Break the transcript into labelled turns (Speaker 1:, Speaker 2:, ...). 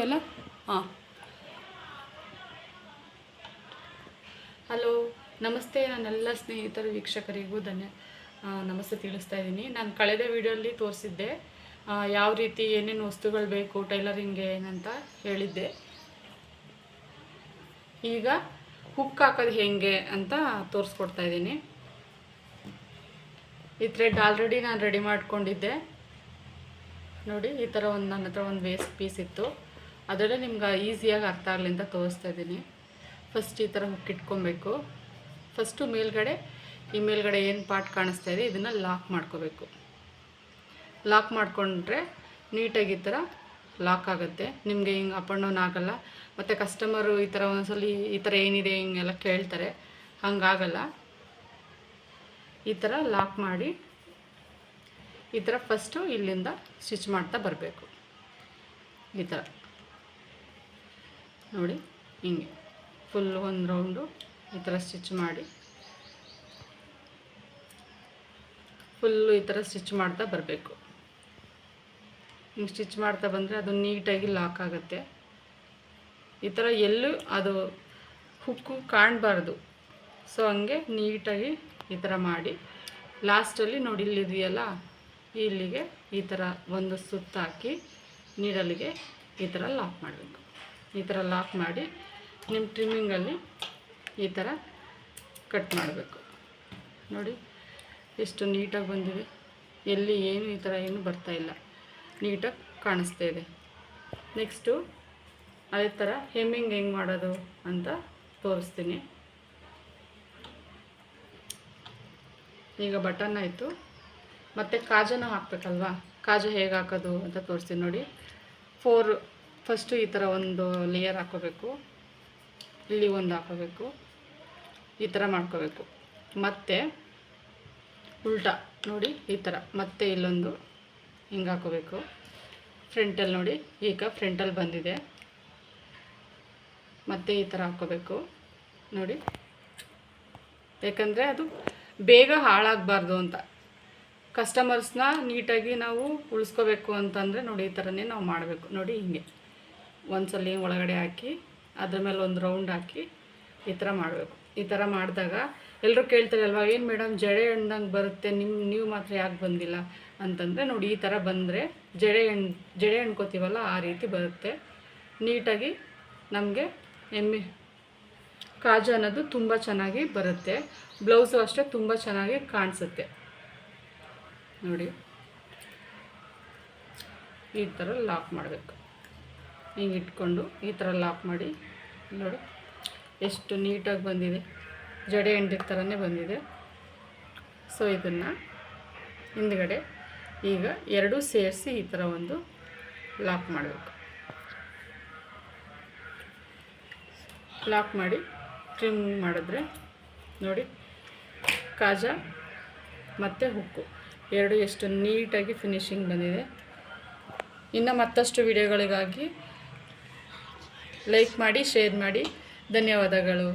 Speaker 1: ಎಲ್ಲ ಹಾಂ. ಹಲೋ, ನಮಸ್ತೆ. ನನ್ನೆಲ್ಲ ಸ್ನೇಹಿತರು ವೀಕ್ಷಕರಿಗೂ ನಮಸ್ತೆ ತಿಳಿಸ್ತಾ ಇದ್ದೀನಿ. ನಾನು ಕಳೆದ ವಿಡಿಯೋಲ್ಲಿ ತೋರಿಸಿದ್ದೆ ಯಾವ ರೀತಿ ಏನೇನು ವಸ್ತುಗಳು ಬೇಕು ಟೈಲರಿಂಗ್ಗೆ ಏನಂತ ಹೇಳಿದ್ದೆ. ಈಗ ಹುಕ್ ಹಾಕೋದು ಹೇಗೆ ಅಂತ ತೋರಿಸ್ಕೊಡ್ತಾ ಇದ್ದೀನಿ. ಈ ಥ್ರೆಡ್ ಆಲ್ರೆಡಿ ನಾನು ರೆಡಿ ಮಾಡ್ಕೊಂಡಿದ್ದೆ ನೋಡಿ. ಈ ಥರ ನನ್ನ ಹತ್ರ ಒಂದು ವೇಸ್ಟ್ ಪೀಸ್ ಇತ್ತು, ಅದರಲ್ಲೇ ನಿಮ್ಗೆ ಈಸಿಯಾಗಿ ಅರ್ಥ ಆಗಲಿ ಅಂತ ತೋರಿಸ್ತಾ ಇದ್ದೀನಿ. ಫಸ್ಟ್ ಈ ಥರ ಹುಕ್ ಇಟ್ಕೊಬೇಕು. ಫಸ್ಟು ಮೇಲ್ಗಡೆ ಏನು ಪಾರ್ಟ್ ಕಾಣಿಸ್ತಾ ಇದೆ ಇದನ್ನು ಲಾಕ್ ಮಾಡ್ಕೋಬೇಕು. ಲಾಕ್ ಮಾಡಿಕೊಂಡ್ರೆ ನೀಟಾಗಿ ಈ ಥರ ಲಾಕ್ ಆಗುತ್ತೆ. ನಿಮಗೆ ಹಿಂಗೆ ಅಪ್ ಆ್ಯಂಡ್ ಡೌನ್ ಆಗೋಲ್ಲ. ಮತ್ತು ಕಸ್ಟಮರು ಈ ಥರ ಒಂದ್ಸಲ ಈ ಥರ ಏನಿದೆ ಹಿಂಗೆಲ್ಲ ಕೇಳ್ತಾರೆ, ಹಂಗಾಗಲ್ಲ. ಈ ಥರ ಲಾಕ್ ಮಾಡಿ ಈ ಥರ ಫಸ್ಟು ಇಲ್ಲಿಂದ ಸ್ಟಿಚ್ ಮಾಡ್ತಾ ಬರಬೇಕು. ಈ ಥರ ನೋಡಿ, ಹಿಂಗೆ ಫುಲ್ ಒಂದು ರೌಂಡು ಈ ಥರ ಸ್ಟಿಚ್ ಮಾಡಿ ಫುಲ್ಲು ಈ ಥರ ಸ್ಟಿಚ್ ಮಾಡ್ತಾ ಬರಬೇಕು. ಹಿಂಗೆ ಸ್ಟಿಚ್ ಮಾಡ್ತಾ ಬಂದರೆ ಅದು ನೀಟಾಗಿ ಲಾಕ್ ಆಗುತ್ತೆ. ಈ ಥರ ಎಲ್ಲೂ ಅದು ಹುಕ್ಕು ಕಾಣಬಾರ್ದು. ಸೊ ಹಂಗೆ ನೀಟಾಗಿ ಈ ಥರ ಮಾಡಿ ಲಾಸ್ಟಲ್ಲಿ ನೋಡಿ ಇಲ್ಲಿದೆಯಲ್ಲ, ಇಲ್ಲಿಗೆ ಈ ಥರ ಒಂದು ಸುತ್ತು ಹಾಕಿ ನೀಡಲಿಗೆ ಈ ಥರ ಲಾಕ್ ಮಾಡಬೇಕು. ಈ ಥರ ಲಾಕ್ ಮಾಡಿ ನಿಮ್ಮ ಟ್ರಿಮ್ಮಿಂಗಲ್ಲಿ ಈ ಥರ ಕಟ್ ಮಾಡಬೇಕು. ನೋಡಿ ಎಷ್ಟು ನೀಟಾಗಿ ಬಂದಿದೆ. ಎಲ್ಲಿ ಏನು ಈ ಥರ ಏನು ಬರ್ತಾಯಿಲ್ಲ, ನೀಟಾಗಿ ಕಾಣಿಸ್ತಾ ಇದೆ. ನೆಕ್ಸ್ಟು ಅದೇ ಥರ ಹೆಮ್ಮಿಂಗ್ ಹೆಂಗೆ ಮಾಡೋದು ಅಂತ ತೋರಿಸ್ತೀನಿ. ಈಗ ಬಟನ್ ಆಯಿತು, ಮತ್ತು ಕಾಜನ್ನು ಹಾಕಬೇಕಲ್ವಾ, ಕಾಜು ಹೇಗೆ ಹಾಕೋದು ಅಂತ ತೋರಿಸ್ತೀನಿ ನೋಡಿ. ಫಸ್ಟು ಈ ಥರ ಒಂದು ಲೇಯರ್ ಹಾಕೋಬೇಕು, ಇಲ್ಲಿ ಒಂದು ಹಾಕೋಬೇಕು, ಈ ಥರ ಮಾಡ್ಕೋಬೇಕು. ಮತ್ತು ಉಲ್ಟಾ ನೋಡಿ ಈ ಥರ ಮತ್ತೆ ಇಲ್ಲೊಂದು ಹಿಂಗೆ ಹಾಕೋಬೇಕು. ಫ್ರಂಟಲ್ಲಿ ನೋಡಿ, ಈಗ ಫ್ರಂಟಲ್ಲಿ ಬಂದಿದೆ, ಮತ್ತು ಈ ಥರ ಹಾಕೋಬೇಕು ನೋಡಿ. ಯಾಕಂದರೆ ಅದು ಬೇಗ ಹಾಳಾಗಬಾರ್ದು ಅಂತ, ಕಸ್ಟಮರ್ಸ್ನ ನೀಟಾಗಿ ನಾವು ಉಳಿಸ್ಕೋಬೇಕು ಅಂತಂದರೆ ನೋಡಿ ಈ ಥರನೇ ನಾವು ಮಾಡಬೇಕು. ನೋಡಿ ಹಿಂಗೆ ಒಂದ್ಸಲ ಒಳಗಡೆ ಹಾಕಿ ಅದ್ರ ಮೇಲೆ ಒಂದು ರೌಂಡ್ ಹಾಕಿ ಈ ಥರ ಮಾಡಬೇಕು. ಈ ಥರ ಮಾಡಿದಾಗ ಎಲ್ಲರೂ ಕೇಳ್ತಾರೆ ಅಲ್ವಾ, ಏನು ಮೇಡಮ್ ಜಡೆ ಎಣ್ದಂಗೆ ಬರುತ್ತೆ, ನೀವು ಮಾತ್ರ ಯಾಕೆ ಬಂದಿಲ್ಲ ಅಂತಂದರೆ ನೋಡಿ ಈ ಥರ ಬಂದರೆ ಜಡೆ ಎಣ್ಕೋತೀವಲ್ಲ ಆ ರೀತಿ ಬರುತ್ತೆ. ನೀಟಾಗಿ ನಮಗೆ ಕಾಜು ಅನ್ನೋದು ತುಂಬ ಚೆನ್ನಾಗಿ ಬರುತ್ತೆ. ಬ್ಲೌಸು ಅಷ್ಟೇ ತುಂಬ ಚೆನ್ನಾಗಿ ಕಾಣಿಸುತ್ತೆ ನೋಡಿ. ಈ ಥರ ಲಾಕ್ ಮಾಡಬೇಕು. ಹಿಂಗೆ ಇಟ್ಕೊಂಡು ಈ ಥರ ಲಾಕ್ ಮಾಡಿ ನೋಡಿ ಎಷ್ಟು ನೀಟಾಗಿ ಬಂದಿದೆ, ಜಡೆ ಎಂಡಿದ ಥರನೇ ಬಂದಿದೆ. ಸೊ ಇದನ್ನು ಹಿಂದ್ಗಡೆ ಈಗ ಎರಡೂ ಸೇರಿಸಿ ಈ ಥರ ಒಂದು ಲಾಕ್ ಮಾಡಬೇಕು. ಲಾಕ್ ಮಾಡಿ ಟ್ರಿಮ್ ಮಾಡಿದ್ರೆ ನೋಡಿ ಕಾಜ ಮತ್ತು ಹುಕ್ಕು ಎರಡು ಎಷ್ಟು ನೀಟಾಗಿ ಫಿನಿಶಿಂಗ್ ಬಂದಿದೆ. ಇನ್ನು ಮತ್ತಷ್ಟು ವಿಡಿಯೋಗಳಿಗಾಗಿ ಲೈಕ್ ಮಾಡಿ, ಶೇರ್ ಮಾಡಿ. ಧನ್ಯವಾದಗಳು.